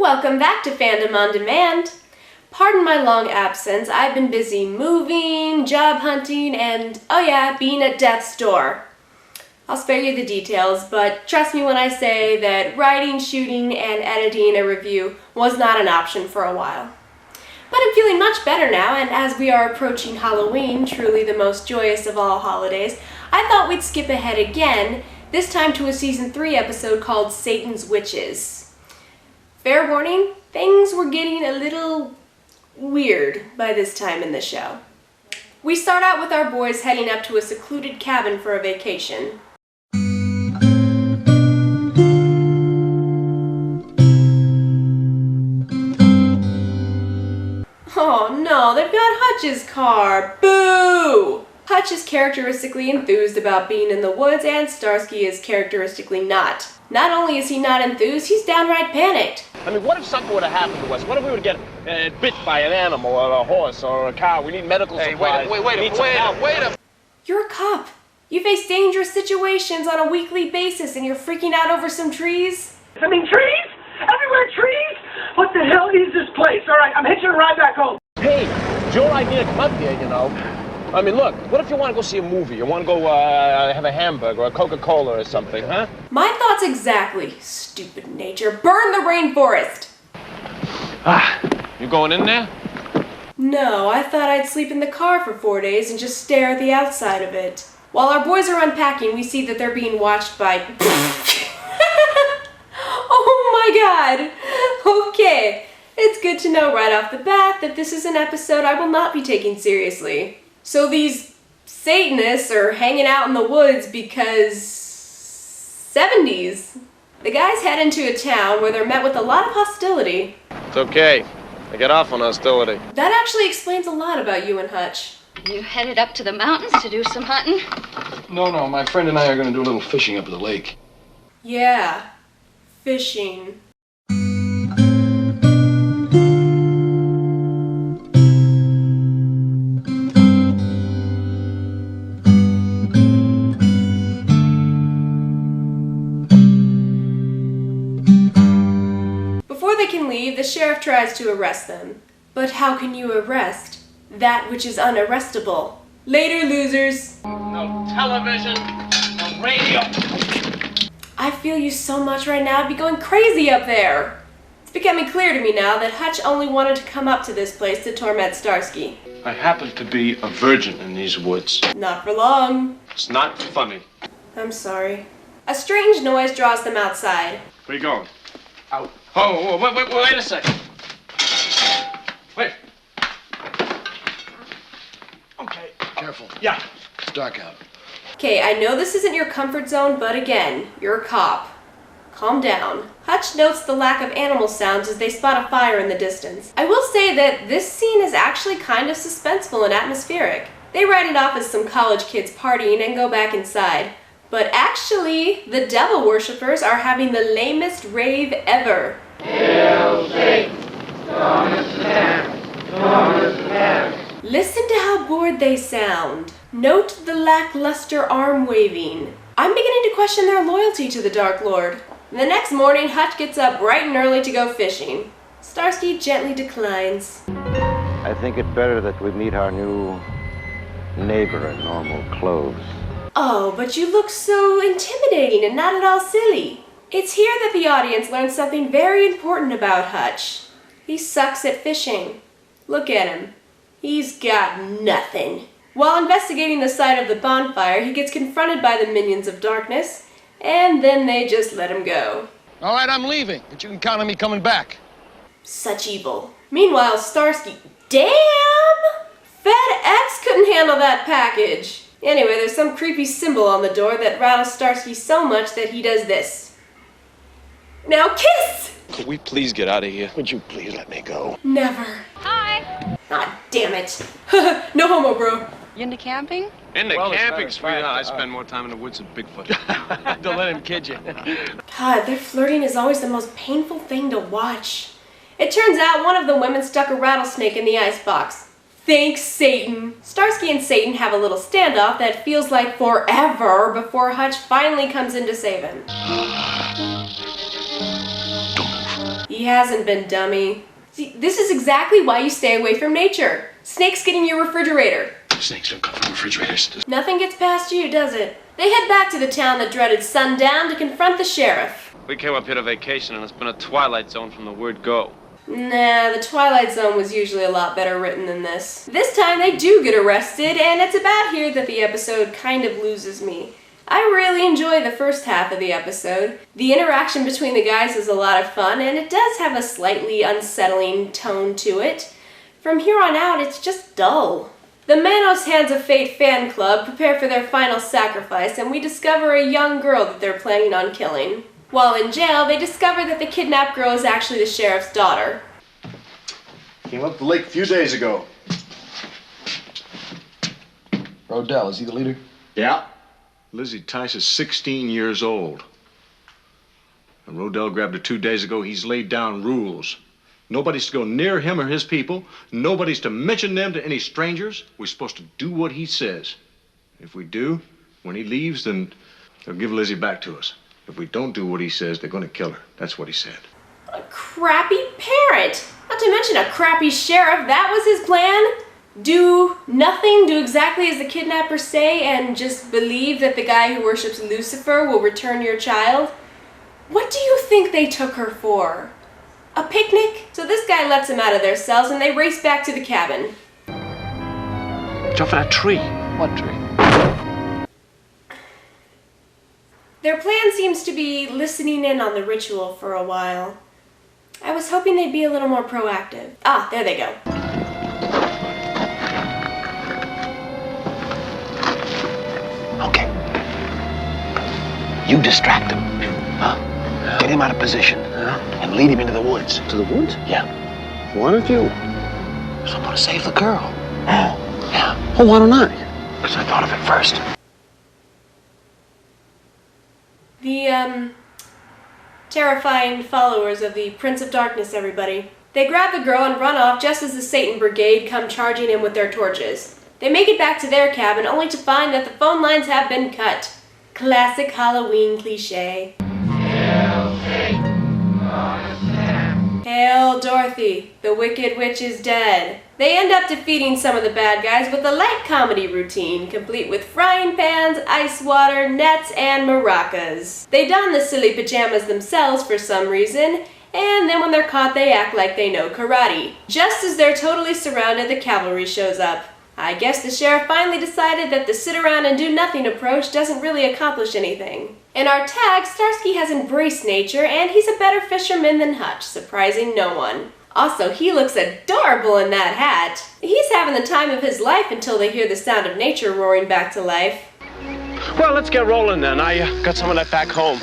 Welcome back to Fandom on Demand. Pardon my long absence, I've been busy moving, job hunting, and, oh yeah, being at death's door. I'll spare you the details, but trust me when I say that writing, shooting, and editing a review was not an option for a while. But I'm feeling much better now, and as we are approaching Halloween, truly the most joyous of all holidays, I thought we'd skip ahead again, this time to a Season 3 episode called Satan's Witches. Fair warning, things were getting a little weird by this time in the show. We start out with our boys heading up to a secluded cabin for a vacation. Oh no, they've got Hutch's car! Boo! Hutch is characteristically enthused about being in the woods, and Starsky is characteristically not. Not only is he not enthused, he's downright panicked. I mean, what if something would have happened to us? What if we would get bit by an animal or a horse or a cow? We need medical supplies. Wait a... You're a cop. You face dangerous situations on a weekly basis and you're freaking out over some trees? I mean, trees? Everywhere trees? What the hell is this place? All right, I'm hitching a ride back home. Hey, it's your idea to come up here, you know. I mean, look, what if you want to go see a movie? You want to go have a hamburger or a Coca-Cola or something, huh? My thoughts exactly. Stupid nature. Burn the rainforest! You going in there? No, I thought I'd sleep in the car for 4 days and just stare at the outside of it. While our boys are unpacking, we see that they're being watched by... Oh my god! Okay, it's good to know right off the bat that this is an episode I will not be taking seriously. So these Satanists are hanging out in the woods because... 70s. The guys head into a town where they're met with a lot of hostility. It's okay. I get off on hostility. That actually explains a lot about you and Hutch. You headed up to the mountains to do some hunting? No, my friend and I are going to do a little fishing up at the lake. Yeah, fishing. The sheriff tries to arrest them. But how can you arrest that which is unarrestable? Later, losers. No television, no radio. I feel you so much right now, I'd be going crazy up there. It's becoming clear to me now that Hutch only wanted to come up to this place to torment Starsky. I happen to be a virgin in these woods. Not for long. It's not funny. I'm sorry. A strange noise draws them outside. Where you going? Out. Oh, wait a second. Wait. Okay. Careful. Yeah. It's dark out. Okay, I know this isn't your comfort zone, but again, you're a cop. Calm down. Hutch notes the lack of animal sounds as they spot a fire in the distance. I will say that this scene is actually kind of suspenseful and atmospheric. They write it off as some college kids partying and go back inside. But actually, the devil worshippers are having the lamest rave ever. Hail Satan, Thomas Hands. Listen to how bored they sound. Note the lackluster arm waving. I'm beginning to question their loyalty to the Dark Lord. The next morning, Hutch gets up bright and early to go fishing. Starsky gently declines. I think it better that we meet our new neighbor in normal clothes. Oh, but you look so intimidating and not at all silly. It's here that the audience learns something very important about Hutch. He sucks at fishing. Look at him. He's got nothing. While investigating the site of the bonfire, he gets confronted by the minions of darkness, and then they just let him go. All right, I'm leaving, but you can count on me coming back. Such evil. Meanwhile, Starsky... Damn! FedEx couldn't handle that package. Anyway, there's some creepy symbol on the door that rattles Starsky so much that he does this. Now kiss! Could we please get out of here? Would you please let me go? Never. Hi. Ah, damn it. No homo, bro. You into camping? Into Well, camping, it's sweetheart. I fine. spend more time in the woods than Bigfoot. Don't let him kid you. God, their flirting is always the most painful thing to watch. It turns out one of the women stuck a rattlesnake in the icebox. Thanks, Satan. Starsky and Satan have a little standoff that feels like forever before Hutch finally comes in to save him. He hasn't been, dummy. See, this is exactly why you stay away from nature. Snakes get in your refrigerator. Snakes don't come from refrigerators. Nothing gets past you, does it? They head back to the town that dreaded sundown to confront the sheriff. We came up here to vacation, and it's been a twilight zone from the word go. Nah, the Twilight Zone was usually a lot better written than this. This time they do get arrested, and it's about here that the episode kind of loses me. I really enjoy the first half of the episode. The interaction between the guys is a lot of fun, and it does have a slightly unsettling tone to it. From here on out, it's just dull. The Manos Hands of Fate fan club prepare for their final sacrifice, and we discover a young girl that they're planning on killing. While in jail, they discover that the kidnapped girl is actually the sheriff's daughter. Came up the lake a few days ago. Rodell, is he the leader? Yeah. Lizzie Tice is 16 years old. And Rodell grabbed her 2 days ago. He's laid down rules. Nobody's to go near him or his people. Nobody's to mention them to any strangers. We're supposed to do what he says. If we do, when he leaves, then they'll give Lizzie back to us. If we don't do what he says, they're going to kill her. That's what he said. A crappy parent! Not to mention a crappy sheriff. That was his plan? Do nothing, do exactly as the kidnappers say, and just believe that the guy who worships Lucifer will return your child? What do you think they took her for? A picnic? So this guy lets them out of their cells and they race back to the cabin. Jump for that tree. What tree? Their plan seems to be listening in on the ritual for a while. I was hoping they'd be a little more proactive. Ah, there they go. Okay. You distract him. Huh? Get him out of position. And lead him into the woods. To the woods? Yeah. Why don't you? So I'm gonna save the girl. Oh. Yeah. Oh, why don't I? Because I thought of it first. The, terrifying followers of the Prince of Darkness, everybody. They grab the girl and run off just as the Satan Brigade come charging in with their torches. They make it back to their cabin only to find that the phone lines have been cut. Classic Halloween cliche. Hail Dorothy, the Wicked Witch is dead. They end up defeating some of the bad guys with a light comedy routine, complete with frying pans, ice water, nets, and maracas. They don the silly pajamas themselves for some reason, and then when they're caught they act like they know karate. Just as they're totally surrounded, the cavalry shows up. I guess the sheriff finally decided that the sit around and do nothing approach doesn't really accomplish anything. In our tag, Starsky has embraced nature and he's a better fisherman than Hutch, surprising no one. Also, he looks adorable in that hat. He's having the time of his life until they hear the sound of nature roaring back to life. Well, let's get rolling then. I got some of that back home.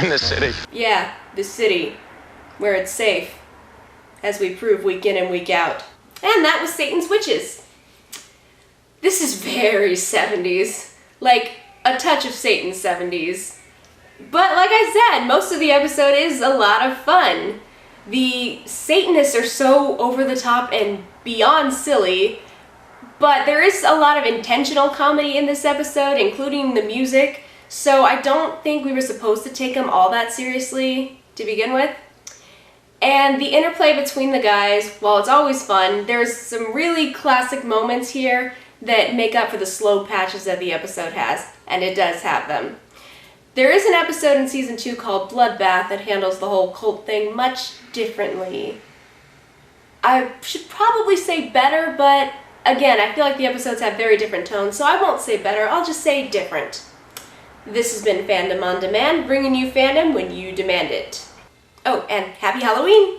In the city. Yeah, the city, where it's safe, as we prove week in and week out. And that was Satan's Witches. This is very 70s. Like, a touch of Satan's 70s. But like I said, most of the episode is a lot of fun. The Satanists are so over the top and beyond silly, but there is a lot of intentional comedy in this episode, including the music, so I don't think we were supposed to take them all that seriously to begin with. And the interplay between the guys, while it's always fun, there's some really classic moments here that make up for the slow patches that the episode has, and it does have them. There is an episode in season 2 called Bloodbath that handles the whole cult thing much differently. I should probably say better, but again, I feel like the episodes have very different tones, so I won't say better, I'll just say different. This has been Fandom on Demand, bringing you fandom when you demand it. Oh, and happy Halloween!